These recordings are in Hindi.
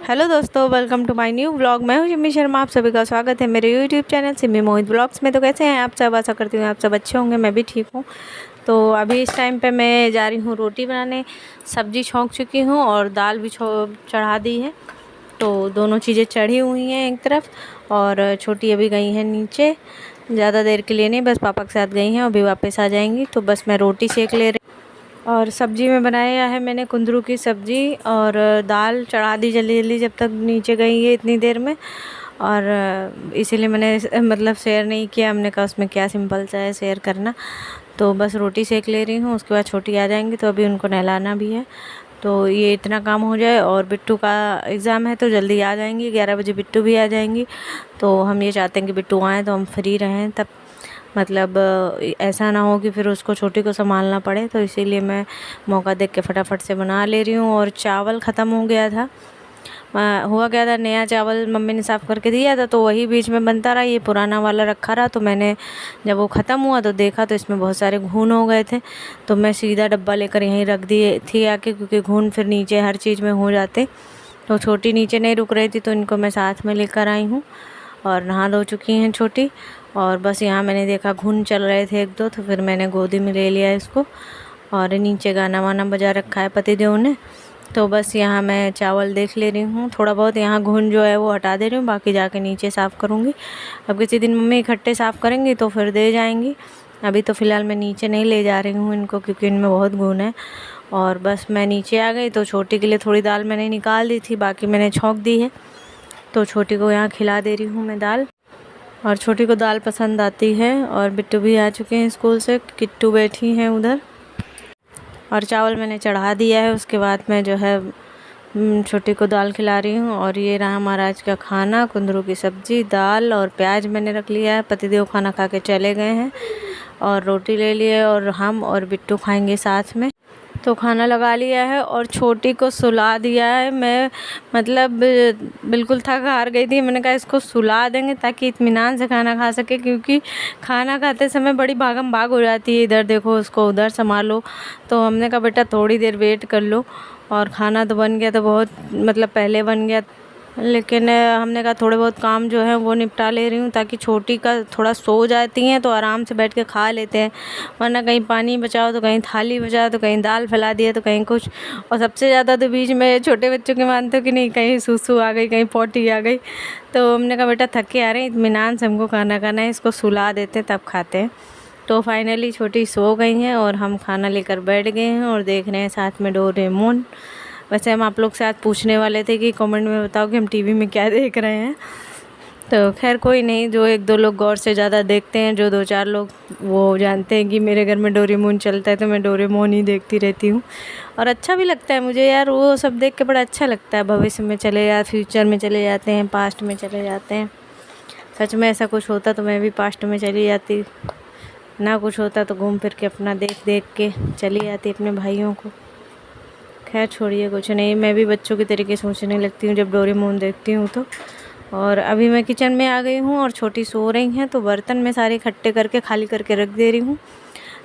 हेलो दोस्तों, welcome to my new vlog. मैं हूं जिम्मी शर्मा। आप सभी का स्वागत है मेरे यूट्यूब चैनल सिमी मोहित व्लॉग्स में। तो कैसे हैं आप सब? आशा करती हूँ आप सब अच्छे होंगे। मैं भी ठीक हूँ। तो अभी इस टाइम पे मैं जा रही हूँ रोटी बनाने। सब्जी छौंक चुकी हूँ और दाल भी चढ़ा दी है। तो दोनों चीज़ें चढ़ी हुई हैं एक तरफ, और छोटी अभी गई है नीचे। ज़्यादा देर के लिए नहीं, बस पापा के साथ गई हैं, अभी वापस आ जाएंगी। तो बस मैं रोटी सेक ले रही। और सब्ज़ी में बनाया है मैंने कुंदरू की सब्ज़ी, और दाल चढ़ा दी जल्दी जल्दी जब तक नीचे गई है इतनी देर में। और इसीलिए मैंने मतलब शेयर नहीं किया। हमने कहा उसमें क्या सिंपल सा है शेयर करना। तो बस रोटी सेक ले रही हूँ, उसके बाद छोटी आ जाएंगी तो अभी उनको नहलाना भी है। तो ये इतना काम हो जाए, और बिट्टू का एग्ज़ाम है तो जल्दी आ जाएंगी। 11 बजे बिट्टू भी आ जाएंगी। तो हम ये चाहते हैं कि बिट्टू आएँ तो हम फ्री रहें तब, मतलब ऐसा ना हो कि फिर उसको छोटी को संभालना पड़े। तो इसीलिए मैं मौका देख के फटाफट से बना ले रही हूँ। और चावल ख़त्म हो गया था। हुआ गया था, नया चावल मम्मी ने साफ़ करके दिया था तो वही बीच में बनता रहा। ये पुराना वाला रखा रहा, तो मैंने जब वो ख़त्म हुआ तो देखा तो इसमें बहुत सारे घुन हो गए थे। तो मैं सीधा डब्बा लेकर यहीं रख दिए थी आके, क्योंकि घुन फिर नीचे हर चीज़ में हो जाते। तो छोटी नीचे नहीं रुक रही थी तो इनको मैं साथ में लेकर आई हूँ। और नहा धो चुकी हैं छोटी। और बस यहाँ मैंने देखा घुन चल रहे थे एक दो, तो फिर मैंने गोदी में ले लिया इसको। और नीचे गाना वाना बजा रखा है पतिदेव ने। तो बस यहाँ मैं चावल देख ले रही हूँ। थोड़ा बहुत यहाँ घुन जो है वो हटा दे रही हूँ, बाकी जाके नीचे साफ़ करूँगी। अब किसी दिन मम्मी इकट्ठे साफ़ करेंगी तो फिर दे जाएंगी। अभी तो फ़िलहाल मैं नीचे नहीं ले जा रही हूँ इनको, क्योंकि इनमें बहुत घुन है। और बस मैं नीचे आ गई तो छोटी के लिए थोड़ी दाल मैंने निकाल दी थी, बाकी मैंने छौंक दी है। तो छोटी को यहाँ खिला दे रही हूँ मैं दाल। और छोटी को दाल पसंद आती है। और बिट्टू भी आ चुके हैं स्कूल से, किट्टू बैठी हैं उधर। और चावल मैंने चढ़ा दिया है, उसके बाद मैं जो है छोटी को दाल खिला रही हूँ। और ये रहा हमारा आज का खाना, कुंदरू की सब्ज़ी, दाल और प्याज मैंने रख लिया है। पतिदेव खाना खा के चले गए हैं और रोटी ले लिए, और हम और बिट्टू खाएंगे साथ में। तो खाना लगा लिया है और छोटी को सुला दिया है। मैं मतलब बिल्कुल थक हार गई थी। मैंने कहा इसको सुला देंगे ताकि इत्मीनान से खाना खा सके, क्योंकि खाना खाते समय बड़ी भागम भाग हो जाती है, इधर देखो उसको उधर संभालो। तो हमने कहा बेटा थोड़ी देर वेट कर लो। और खाना तो बन गया, तो बहुत मतलब पहले बन गया, लेकिन हमने कहा थोड़े बहुत काम जो है वो निपटा ले रही हूँ, ताकि छोटी का थोड़ा सो जाती हैं तो आराम से बैठ के खा लेते हैं। वरना कहीं पानी बचाओ तो कहीं थाली बचाओ तो कहीं दाल फैला दिया तो कहीं कुछ। और सबसे ज़्यादा तो बीच में छोटे बच्चों के मानते हो कि नहीं, कहीं सूसू आ गई, कहीं पोटी आ गई। तो हमने कहा बेटा थके आ रहे हैं, इत्मीनान से हमको खाना खाना है, इसको सुला देते तब खाते हैं। तो फाइनली छोटी सो गई हैं और हम खाना लेकर बैठ गए हैं और देख रहे हैं साथ में डोरेमोन। वैसे हम आप लोग से आज पूछने वाले थे कि कमेंट में बताओ कि हम टीवी में क्या देख रहे हैं। तो खैर कोई नहीं, जो एक दो लोग गौर से ज़्यादा देखते हैं, जो दो चार लोग वो जानते हैं कि मेरे घर में डोरेमोन चलता है, तो मैं डोरेमोन ही देखती रहती हूँ। और अच्छा भी लगता है मुझे यार, वो सब देख के बड़ा अच्छा लगता है। भविष्य में चले या फ्यूचर में चले जाते हैं, पास्ट में चले जाते हैं। सच में ऐसा कुछ होता तो मैं भी पास्ट में चली जाती, ना कुछ होता तो घूम फिर के अपना देख देख के चली जाती अपने भाइयों को। खैर छोड़िए, कुछ नहीं, मैं भी बच्चों की तरीके सोचने लगती हूँ जब डोरेमोन देखती हूँ तो। और अभी मैं किचन में आ गई हूँ और छोटी सो रही हैं, तो बर्तन में सारे इकट्ठे करके खाली करके रख दे रही हूँ।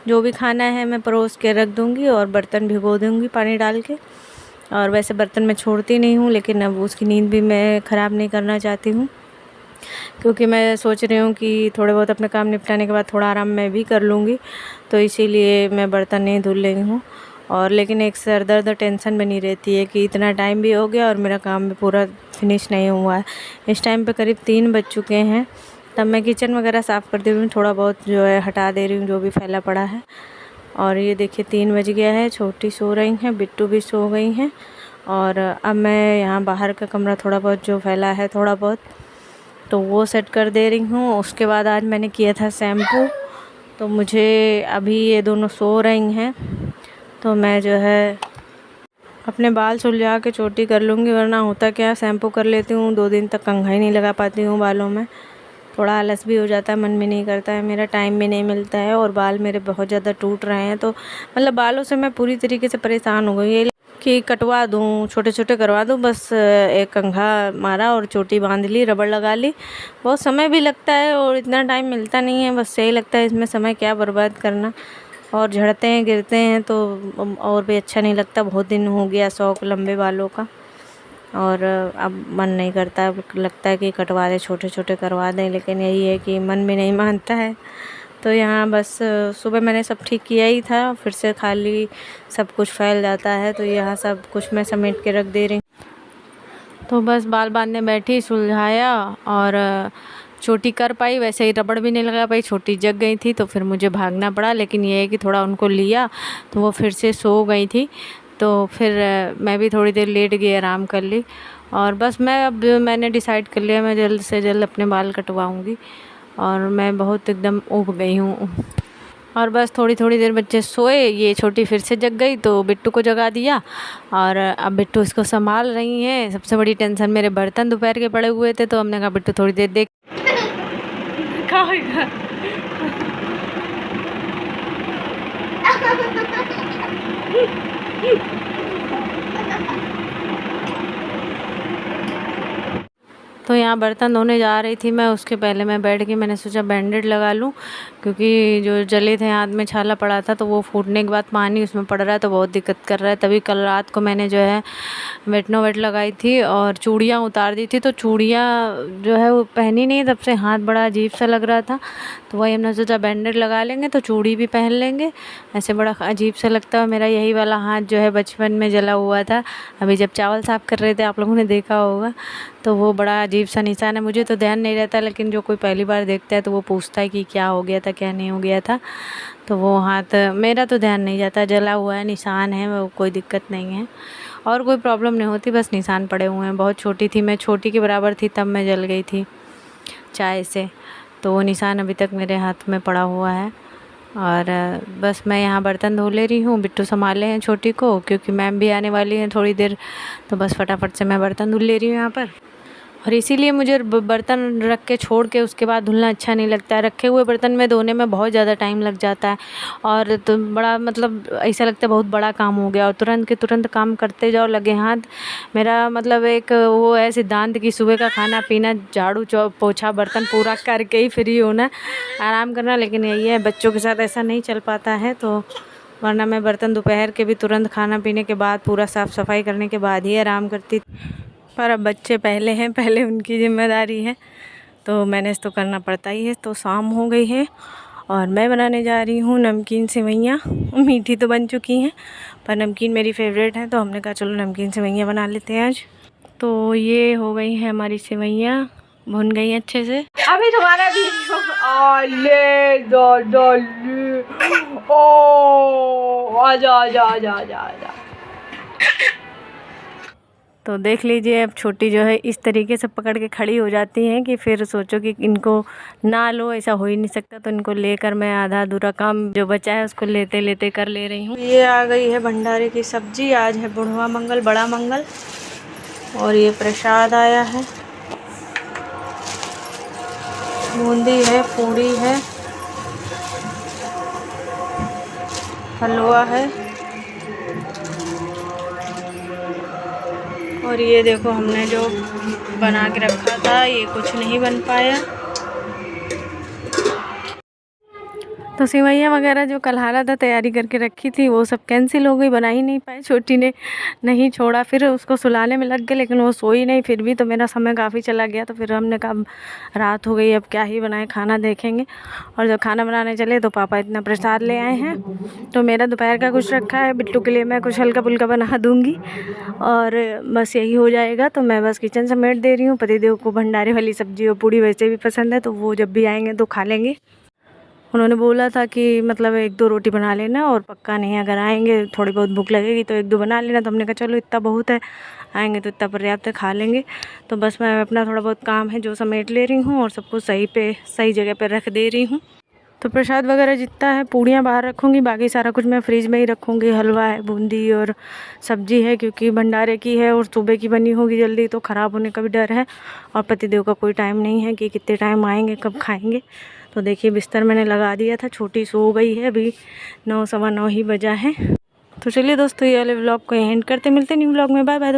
जो भी खाना है मैं परोस के रख दूँगी और बर्तन भिगो दूँगी पानी डाल के। और वैसे बर्तन मैं छोड़ती नहीं हूँ, लेकिन अब उसकी नींद भी मैं ख़राब नहीं करना चाहती हूँ, क्योंकि मैं सोच रही हूँ कि थोड़े बहुत अपने काम निपटाने के बाद थोड़ा आराम मैं भी कर लूँगी। तो इसीलिए मैं बर्तन नहीं धुल रही हूँ। और लेकिन एक सर दर्द टेंशन बनी रहती है कि इतना टाइम भी हो गया और मेरा काम भी पूरा फिनिश नहीं हुआ है। इस टाइम पे करीब 3 बज चुके हैं, तब मैं किचन वगैरह साफ़ कर दे रही हूँ, थोड़ा बहुत जो है हटा दे रही हूँ जो भी फैला पड़ा है। और ये देखिए 3 बज गया है, छोटी सो रही हैं, बिट्टू भी सो गई हैं। और अब मैं यहाँ बाहर का कमरा थोड़ा बहुत जो फैला है थोड़ा बहुत, तो वो सेट कर दे रही हूँ। उसके बाद आज मैंने किया था शैम्पू, तो मुझे अभी ये दोनों सो रही हैं, तो मैं जो है अपने बाल सुलझा के छोटी कर लूँगी। वरना होता क्या, शैम्पू कर लेती हूँ 2 दिन तक कंघा ही नहीं लगा पाती हूँ बालों में। थोड़ा आलस भी हो जाता है, मन भी नहीं करता है, मेरा टाइम भी नहीं मिलता है। और बाल मेरे बहुत ज़्यादा टूट रहे हैं, तो मतलब बालों से मैं पूरी तरीके से परेशान हो गई कि कटवा दूँ, छोटे छोटे करवा दूँ। बस एक कंघा मारा और चोटी बांध ली, रबड़ लगा ली। बहुत समय भी लगता है और इतना टाइम मिलता नहीं है, बस यही लगता है इसमें समय क्या बर्बाद करना। और झड़ते हैं गिरते हैं तो और भी अच्छा नहीं लगता। बहुत दिन हो गया शौक़ लंबे बालों का। और अब मन नहीं करता, अब लगता है कि कटवा दें, छोटे छोटे करवा दें, लेकिन यही है कि मन भी नहीं मानता है। तो यहाँ बस सुबह मैंने सब ठीक किया ही था, फिर से खाली सब कुछ फैल जाता है, तो यहाँ सब कुछ मैं समेट के रख दे रही हूँ। तो बस बाल बांधने बैठी, सुलझाया और छोटी कर पाई, वैसे ही रबड़ भी नहीं लगा पाई, छोटी जग गई थी तो फिर मुझे भागना पड़ा। लेकिन ये है कि थोड़ा उनको लिया तो वो फिर से सो गई थी, तो फिर मैं भी थोड़ी देर लेट गई, आराम कर ली। और बस मैंने डिसाइड कर लिया मैं जल्द से जल्द अपने बाल कटवाऊँगी, और मैं बहुत एकदम ऊब गई हूँ। और बस थोड़ी थोड़ी देर बच्चे सोए, ये छोटी फिर से जग गई तो बिट्टू को जगा दिया, और अब बिट्टू इसको संभाल रही हैं। सबसे बड़ी टेंशन मेरे बर्तन दोपहर के पड़े हुए थे, तो हमने कहा बिट्टू थोड़ी देर देख खाएगा। तो यहाँ बर्तन धोने जा रही थी मैं, उसके पहले मैं बैठ के मैंने सोचा बैंडेड लगा लूँ, क्योंकि जो जले थे हाथ में छाला पड़ा था, तो वो फूटने के बाद पानी उसमें पड़ रहा है तो बहुत दिक्कत कर रहा है। तभी कल रात को मैंने जो है वेटनोवेट लगाई थी और चूड़ियाँ उतार दी थी, तो चूड़ियाँ जो है वो पहनी नहीं, तब से हाथ बड़ा अजीब सा लग रहा था। तो वही हमने सोचा बैंडेड लगा लेंगे तो चूड़ी भी पहन लेंगे, ऐसे बड़ा अजीब सा लगता है। मेरा यही वाला हाथ जो है बचपन में जला हुआ था, अभी जब चावल साफ़ कर रहे थे, आप लोगों ने देखा होगा, तो वो बड़ा अजीब सा निशान है। मुझे तो ध्यान नहीं रहता, लेकिन जो कोई पहली बार देखता है तो वो पूछता है कि क्या हो गया था, क्या नहीं हो गया था। तो वो हाथ मेरा तो ध्यान नहीं जाता, जला हुआ है, निशान है, वो कोई दिक्कत नहीं है और कोई प्रॉब्लम नहीं होती, बस निशान पड़े हुए हैं। बहुत छोटी थी मैं, छोटी के बराबर थी तब मैं जल गई थी चाय से, तो वो निशान अभी तक मेरे हाथ में पड़ा हुआ है। और बस मैं यहाँ बर्तन धो ले रही हूँ, बिट्टू संभाले हैं छोटी को, क्योंकि मैम भी आने वाली हैं थोड़ी देर, तो बस फटाफट से मैं बर्तन धुल ले रही हूँ यहाँ पर। और इसीलिए मुझे बर्तन रख के छोड़ के उसके बाद धुलना अच्छा नहीं लगता है। रखे हुए बर्तन में धोने में बहुत ज़्यादा टाइम लग जाता है, और तो बड़ा मतलब ऐसा लगता है बहुत बड़ा काम हो गया, और तुरंत के तुरंत काम करते जाओ, लगे हाथ। मेरा मतलब एक वो है सिद्धांत कि सुबह का खाना पीना, झाड़ू पोछा बर्तन पूरा करके ही फ्री होना, आराम करना। लेकिन यही है, बच्चों के साथ ऐसा नहीं चल पाता है, तो वरना मैं बर्तन दोपहर के भी तुरंत खाना पीने के बाद पूरा साफ़ सफाई करने के बाद ही आराम करती। पर अब बच्चे पहले हैं, पहले उनकी जिम्मेदारी है, तो मैनेज तो करना पड़ता ही है। तो शाम हो गई है और मैं बनाने जा रही हूँ नमकीन सेवइयाँ। मीठी तो बन चुकी हैं, पर नमकीन मेरी फेवरेट है, तो हमने कहा चलो नमकीन सेवइयाँ बना लेते हैं आज। तो ये हो गई है हमारी सेवइयाँ, भुन गई अच्छे से। अभी तुम्हारा भी आजा आजा आजा आजा आजा। तो देख लीजिए, अब छोटी जो है इस तरीके से पकड़ के खड़ी हो जाती हैं कि फिर सोचो कि इनको ना लो, ऐसा हो ही नहीं सकता। तो इनको लेकर मैं आधा अधूरा काम जो बचा है उसको लेते लेते कर ले रही हूँ। ये आ गई है भंडारे की सब्जी, आज है बुढ़वा मंगल, बड़ा मंगल, और ये प्रसाद आया है, बूंदी है, पूड़ी है, हलवा है, और ये देखो हमने जो बना के रखा था ये कुछ नहीं बन पाया। तो सेवइयाँ वगैरह जो कल्हारा था तैयारी करके रखी थी वो सब कैंसिल हो गई, बना ही नहीं पाए, छोटी ने नहीं छोड़ा। फिर उसको सुलाने में लग गए, लेकिन वो सोई नहीं, फिर भी तो मेरा समय काफ़ी चला गया। तो फिर हमने कहा रात हो गई, अब क्या ही बनाए, खाना देखेंगे। और जब खाना बनाने चले तो पापा इतना प्रसाद ले आए हैं, तो मेरा दोपहर का कुछ रखा है, बिट्टू के लिए मैं कुछ हल्का फुल्का बना दूँगी और बस यही हो जाएगा। तो मैं बस किचन समेट दे रही हूँ। पतिदेव को भंडारे वाली सब्जी और पूड़ी वैसे भी पसंद है, तो वो जब भी आएंगे तो खा लेंगे। उन्होंने बोला था कि मतलब 1-2 रोटी बना लेना, और पक्का नहीं, अगर आएंगे थोड़ी बहुत भूख लगेगी तो 1-2 बना लेना। तो हमने कहा चलो इतना बहुत है, आएंगे तो इतना पर्याप्त है, खा लेंगे। तो बस मैं अपना थोड़ा बहुत काम है जो समेट ले रही हूँ और सबको सही जगह पर रख दे रही हूँ। तो प्रसाद वगैरह जितना है, पूड़ियाँ बाहर रखूँगी, बाकी सारा कुछ मैं फ्रिज में ही रखूँगी। हलवा है, बूंदी और सब्जी है, क्योंकि भंडारे की है और सुबह की बनी होगी जल्दी तो ख़राब होने का भी डर है, और पतिदेव का कोई टाइम नहीं है कि कितने टाइम आएंगे, कब खाएंगे। तो देखिए बिस्तर मैंने लगा दिया था, छोटी सो गई है, अभी 9 सवा 9 ही बजा है। तो चलिए दोस्तों, ये वाले व्लॉग को एंड करते, मिलते न्यू व्लॉग में, बाय बाय।